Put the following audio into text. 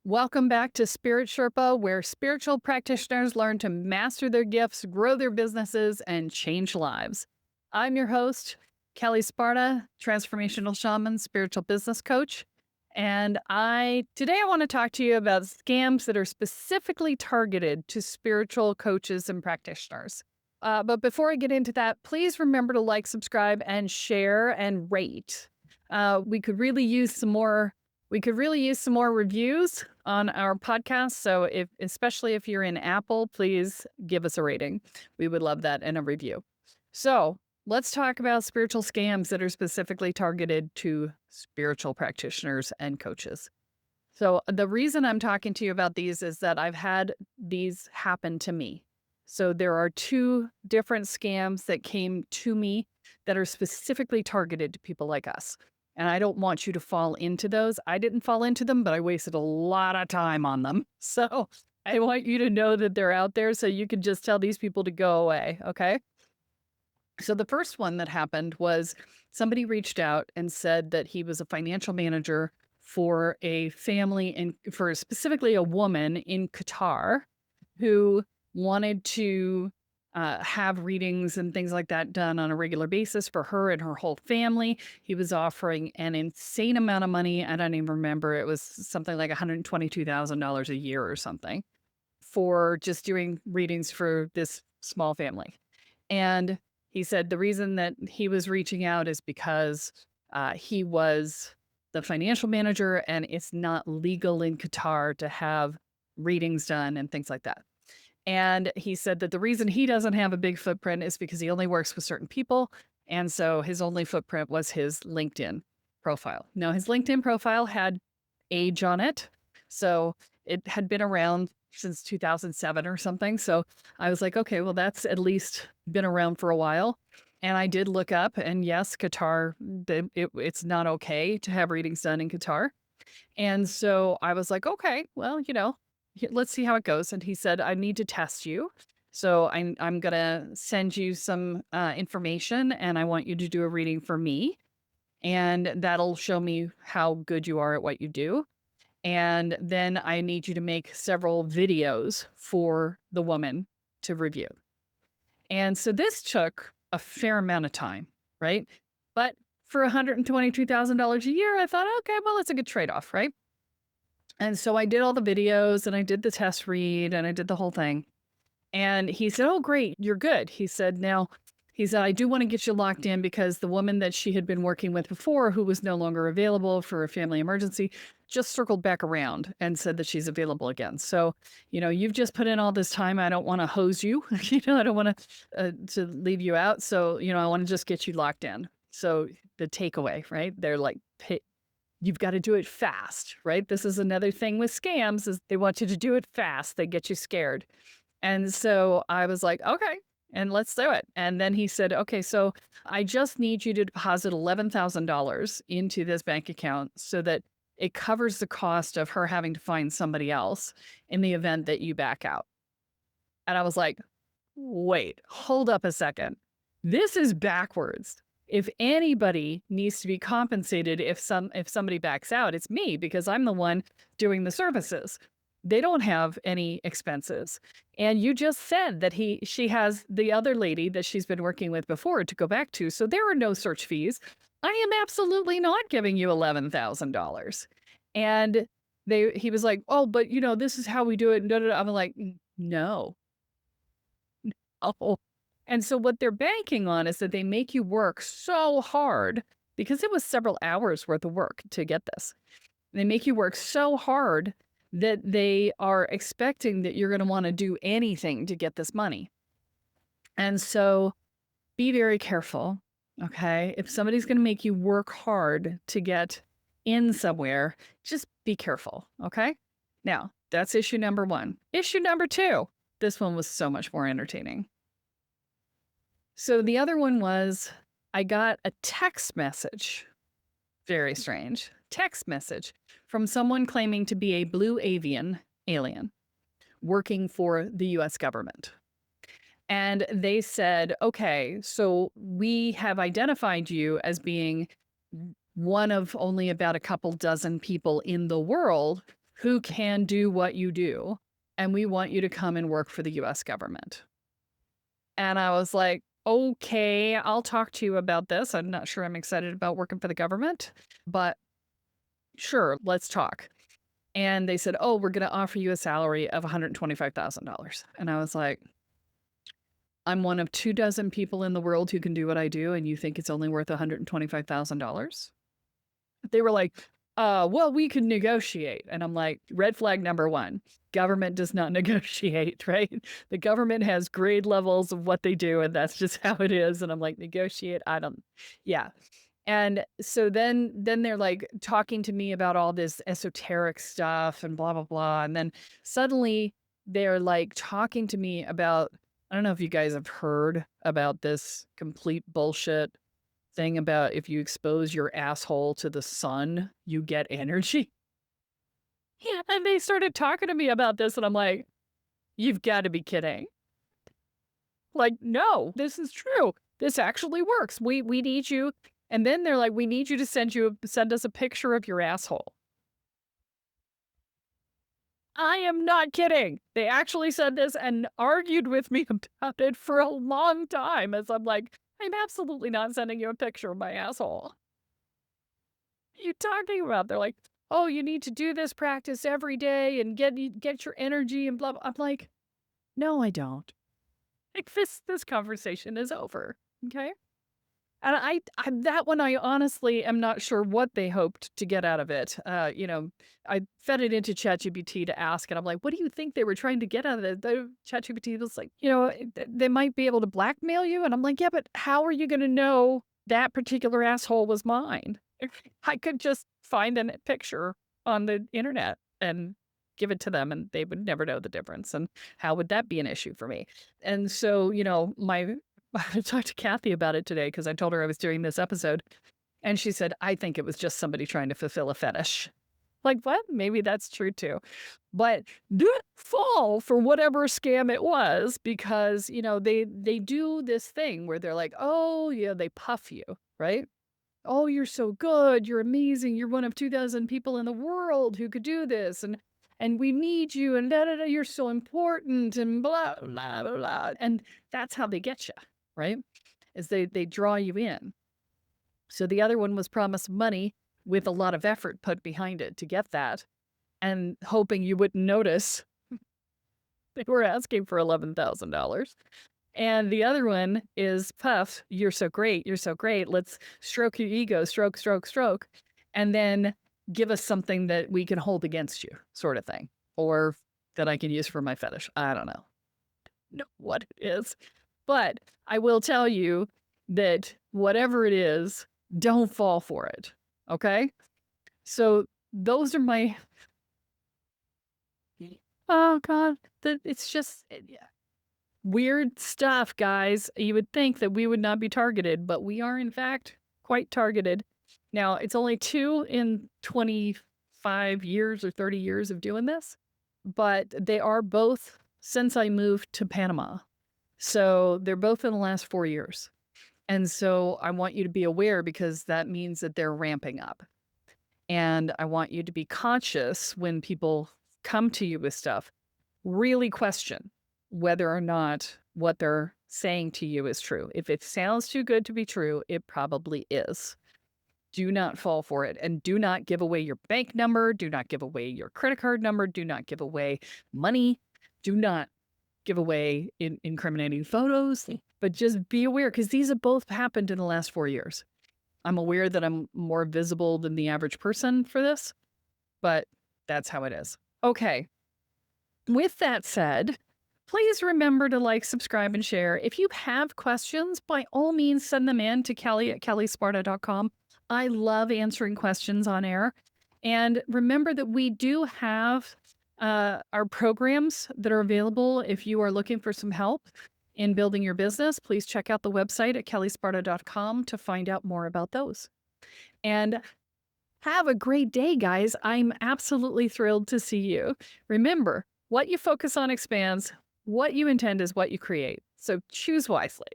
Welcome back to Spirit Sherpa, where spiritual practitioners learn to master their gifts, grow their businesses, and change lives. I'm your host, Kelle Sparta, transformational shaman, spiritual business coach. And today I want to talk to you about scams that are specifically targeted to spiritual coaches and practitioners. But before I get into that, please remember to like, subscribe, and share and rate. We could really use some more reviews on our podcast. So especially if you're in Apple, please give us a rating. We would love that and a review. So let's talk about spiritual scams that are specifically targeted to spiritual practitioners and coaches. So the reason I'm talking to you about these is that I've had these happen to me. So there are two different scams that came to me that are specifically targeted to people like us. And I don't want you to fall into those. I didn't fall into them, but I wasted a lot of time on them. So I want you to know that they're out there so you can just tell these people to go away. Okay. So the first one that happened was somebody reached out and said that he was a financial manager for a family for specifically a woman in Qatar who wanted to have readings and things like that done on a regular basis for her and her whole family. He was offering an insane amount of money. I don't even remember. It was something like $122,000 a year or something for just doing readings for this small family. And he said the reason that he was reaching out is because he was the financial manager and it's not legal in Qatar to have readings done and things like that. And he said that the reason he doesn't have a big footprint is because he only works with certain people. And so his only footprint was his LinkedIn profile. Now, his LinkedIn profile had age on it. So it had been around since 2007 or something. So I was like, okay, well, that's at least been around for a while. And I did look up, and yes, Qatar, it's not okay to have readings done in Qatar. And so I was like, okay, well, let's see how it goes. And he said, I need to test you. So I'm going to send you some information and I want you to do a reading for me. And that'll show me how good you are at what you do. And then I need you to make several videos for the woman to review. And so this took a fair amount of time, right? But for $122,000 a year, I thought, okay, well, it's a good trade-off, right? And so I did all the videos and I did the test read and I did the whole thing. And he said, oh, great, you're good. He said, I do want to get you locked in because the woman that she had been working with before, who was no longer available for a family emergency, just circled back around and said that she's available again. So, you've just put in all this time. I don't want to hose you. I don't want to leave you out. So, I want to just get you locked in. So the takeaway, right? They're like, you've got to do it fast, right? This is another thing with scams is they want you to do it fast. They get you scared. And so I was like, okay, and let's do it. And then he said, okay, so I just need you to deposit $11,000 into this bank account so that it covers the cost of her having to find somebody else in the event that you back out. And I was like, wait, hold up a second. This is backwards. If anybody needs to be compensated if somebody backs out, it's me because I'm the one doing the services. They don't have any expenses. And you just said that she has the other lady that she's been working with before to go back to. So there are no search fees. I am absolutely not giving you $11,000. And he was like, oh, but this is how we do it. And I'm like, no. Oh. And so what they're banking on is that they make you work so hard because it was several hours worth of work to get this. They make you work so hard that they are expecting that you're going to want to do anything to get this money. And so be very careful, okay? If somebody's going to make you work hard to get in somewhere, just be careful, okay? Now, that's issue number one. Issue number two, this one was so much more entertaining. So the other one was I got a text message, very strange, text message from someone claiming to be a blue avian alien working for the US government. And they said, okay, so we have identified you as being one of only about a couple dozen people in the world who can do what you do, and we want you to come and work for the US government. And I was like, okay, I'll talk to you about this. I'm not sure I'm excited about working for the government, but sure, let's talk. And they said, oh, we're going to offer you a salary of $125,000. And I was like, I'm one of 24 people in the world who can do what I do, and you think it's only worth $125,000? They were like, well, we can negotiate. And I'm like, red flag number one, government does not negotiate, right? The government has grade levels of what they do, and that's just how it is. And I'm like, negotiate? I don't, yeah. And so then they're like talking to me about all this esoteric stuff and blah, blah, blah. And then suddenly they're like talking to me about, I don't know if you guys have heard about this complete bullshit thing about if you expose your asshole to the sun, you get energy. Yeah, and they started talking to me about this, and I'm like, you've got to be kidding. Like, no, this is true. This actually works. We need you. And then they're like, we need you to send us a picture of your asshole. I am not kidding. They actually said this and argued with me about it for a long time as I'm like, I'm absolutely not sending you a picture of my asshole. What are you talking about? They're like, oh, you need to do this practice every day and get your energy and blah, blah. I'm like, no, I don't. Like this conversation is over. Okay. And that one, I honestly am not sure what they hoped to get out of it. I fed it into ChatGPT to ask, and I'm like, what do you think they were trying to get out of it? The ChatGPT was like, they might be able to blackmail you. And I'm like, yeah, but how are you going to know that particular asshole was mine? I could just find a picture on the internet and give it to them, and they would never know the difference. And how would that be an issue for me? And so, I talked to Kathy about it today because I told her I was doing this episode. And she said, I think it was just somebody trying to fulfill a fetish. Like, what? Maybe that's true too. But don't fall for whatever scam it was because, they do this thing where they're like, oh, yeah, they puff you, right? Oh, you're so good. You're amazing. You're one of 2,000 people in the world who could do this. And we need you. And da, da, da, you're so important and blah, blah, blah, blah. And that's how they get you, right? Is they draw you in. So the other one was promised money with a lot of effort put behind it to get that and hoping you wouldn't notice they were asking for $11,000. And the other one is puff, you're so great, you're so great. Let's stroke your ego, stroke, stroke, stroke. And then give us something that we can hold against you, sort of thing. Or that I can use for my fetish. I don't know what it is. But I will tell you that whatever it is, don't fall for it. Okay? So those are my... Oh, God. It's just... Yeah. Weird stuff, guys. You would think that we would not be targeted, but we are, in fact, quite targeted. Now, it's only 2 in 25 years or 30 years of doing this, but they are both since I moved to Panama. So they're both in the last 4 years. And so I want you to be aware because that means that they're ramping up. And I want you to be conscious when people come to you with stuff. Really question whether or not what they're saying to you is true. If it sounds too good to be true, it probably is. Do not fall for it. And do not give away your bank number. Do not give away your credit card number. Do not give away money. Do not give away incriminating photos. But just be aware because these have both happened in the last 4 years. I'm aware that I'm more visible than the average person for this, but that's how it is. Okay. With that said, please remember to like, subscribe, and share. If you have questions, by all means, send them in to Kelle at kellesparta.com. I love answering questions on air. And remember that we do have our programs that are available if you are looking for some help in building your business. Please check out the website at kellesparta.com to find out more about those. And have a great day, guys. I'm absolutely thrilled to see you. Remember, what you focus on expands. What you intend is what you create. So choose wisely.